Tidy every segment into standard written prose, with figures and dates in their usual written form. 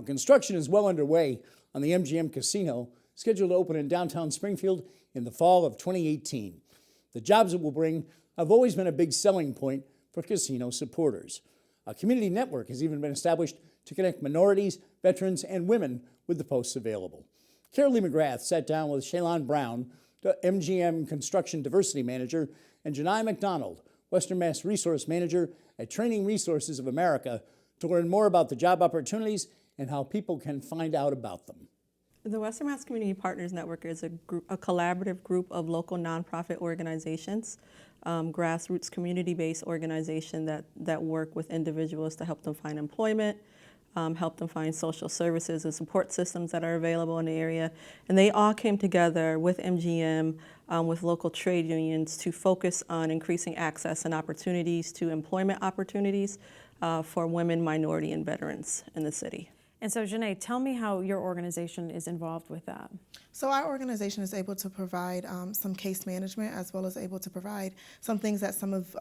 Well, construction is well underway on the MGM Casino, scheduled to open in downtown Springfield in the fall of 2018. The jobs it will bring have always been a big selling point for casino supporters. A community network has even been established to connect minorities, veterans, and women with the posts available. Carolee McGrath sat down with Chelan Brown, the MGM Construction Diversity Manager, and Jynai McDonald, Western Mass Resource Manager at Training Resources of America, to learn more about the job opportunities and how people can find out about them. The Western Mass Community Partners Network is a collaborative group of local nonprofit organizations, grassroots community-based organization that work with individuals to help them find employment, help them find social services and support systems that are available in the area. And they all came together with MGM, with local trade unions, to focus on increasing access and opportunities to employment opportunities for women, minority, and veterans in the city. And so, Jynai, tell me how your organization is involved with that. So our organization is able to provide some case management, as well as able to provide some things that some of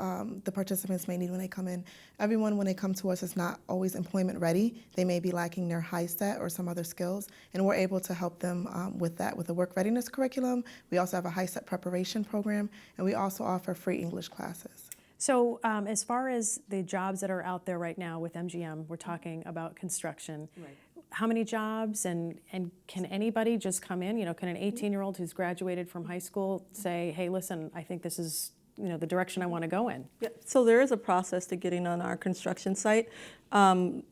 the participants may need when they come in. Everyone, when they come to us, is not always employment ready. They may be lacking their HISET or some other skills, and we're able to help them with that, with a work readiness curriculum. We also have a HISET preparation program, and we also offer free English classes. So as far as the jobs that are out there right now with MGM, we're talking about construction. Right. How many jobs, and can anybody just come in? You know, can an 18-year-old who's graduated from high school say, hey, listen, I think this is the direction I want to go in? Yeah. So there is a process to getting on our construction site.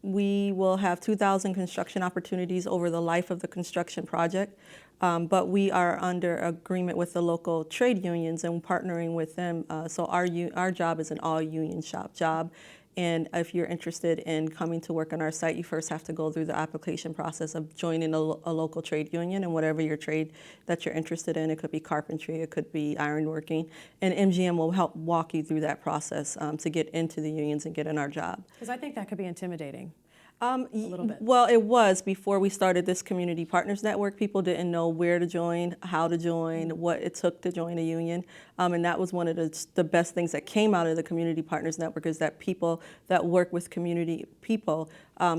We will have 2,000 construction opportunities over the life of the construction project. But we are under agreement with the local trade unions and partnering with them. So our job is an all-union shop job. And if you're interested in coming to work on our site, you first have to go through the application process of joining a local trade union, and whatever your trade that you're interested in. It could be carpentry, it could be ironworking. And MGM will help walk you through that process to get into the unions and get in our job. Because I think that could be intimidating. A little bit. Well, it was before we started this Community Partners Network. People didn't know where to join, how to join, what it took to join a union. And that was one of the best things that came out of the Community Partners Network, is that people that work with community people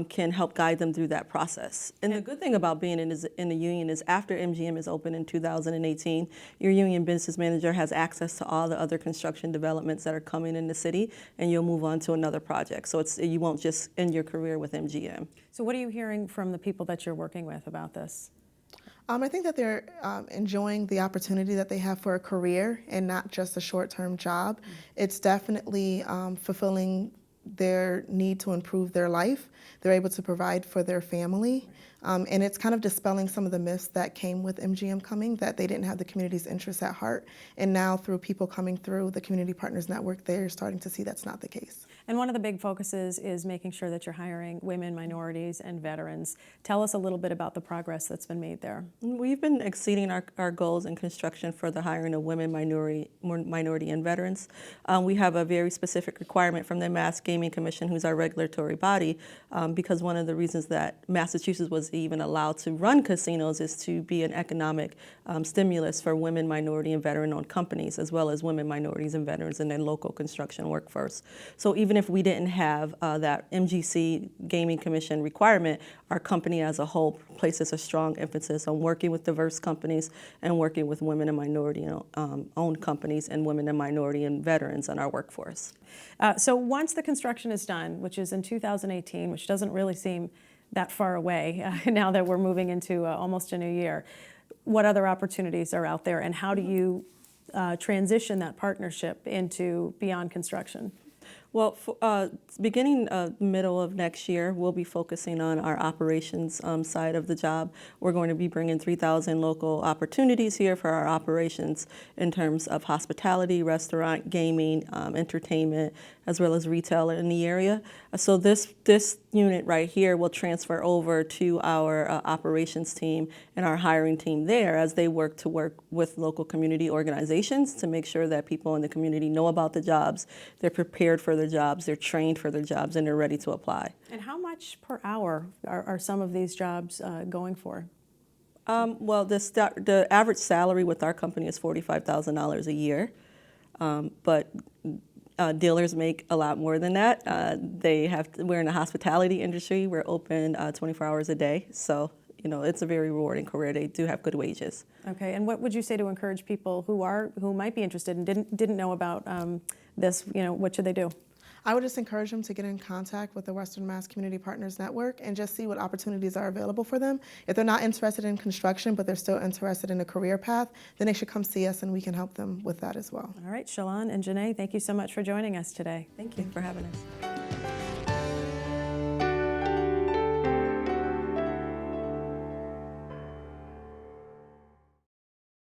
can help guide them through that process. And the good thing about being in the union is, after MGM is open in 2018, your union business manager has access to all the other construction developments that are coming in the city, and you'll move on to another project. So you won't just end your career with MGM. So what are you hearing from the people that you're working with about this? I think that they're enjoying the opportunity that they have for a career and not just a short-term job. It's definitely fulfilling their need to improve their life. They're able to provide for their family. And it's kind of dispelling some of the myths that came with MGM coming, that they didn't have the community's interests at heart. And now, through people coming through the Community Partners Network, they're starting to see that's not the case. And one of the big focuses is making sure that you're hiring women, minorities, and veterans. Tell us a little bit about the progress that's been made there. We've been exceeding our goals in construction for the hiring of women, minority, and veterans. We have a very specific requirement from the Mass Gaming Commission, who's our regulatory body, because one of the reasons that Massachusetts was even allowed to run casinos is to be an economic stimulus for women, minority, and veteran-owned companies, as well as women, minorities, and veterans in their local construction workforce. So even if we didn't have that MGC Gaming Commission requirement, our company as a whole places a strong emphasis on working with diverse companies and working with women and minority-owned companies and women and minority and veterans in our workforce. So once the construction is done, which is in 2018, which doesn't really seem that far away now that we're moving into almost a new year, what other opportunities are out there, and how do you transition that partnership into beyond construction? Well, beginning middle of next year, we'll be focusing on our operations side of the job. We're going to be bringing 3,000 local opportunities here for our operations in terms of hospitality, restaurant, gaming, entertainment, as well as retail in the area. So this unit right here will transfer over to our operations team and our hiring team there, as they work with local community organizations to make sure that people in the community know about the jobs, they're prepared for their jobs, they're trained for their jobs, and they're ready to apply. And how much per hour are some of these jobs going for? Well, the average salary with our company is $45,000 a year, but Dealers make a lot more than that. We're in the hospitality industry. We're open 24 hours a day. So, it's a very rewarding career. They do have good wages. Okay, and what would you say to encourage people who might be interested and didn't know about this? What should they do? I would just encourage them to get in contact with the Western Mass Community Partners Network and just see what opportunities are available for them. If they're not interested in construction, but they're still interested in a career path, then they should come see us and we can help them with that as well. All right, Chelan and Jynai, thank you so much for joining us today. Thank you for having us.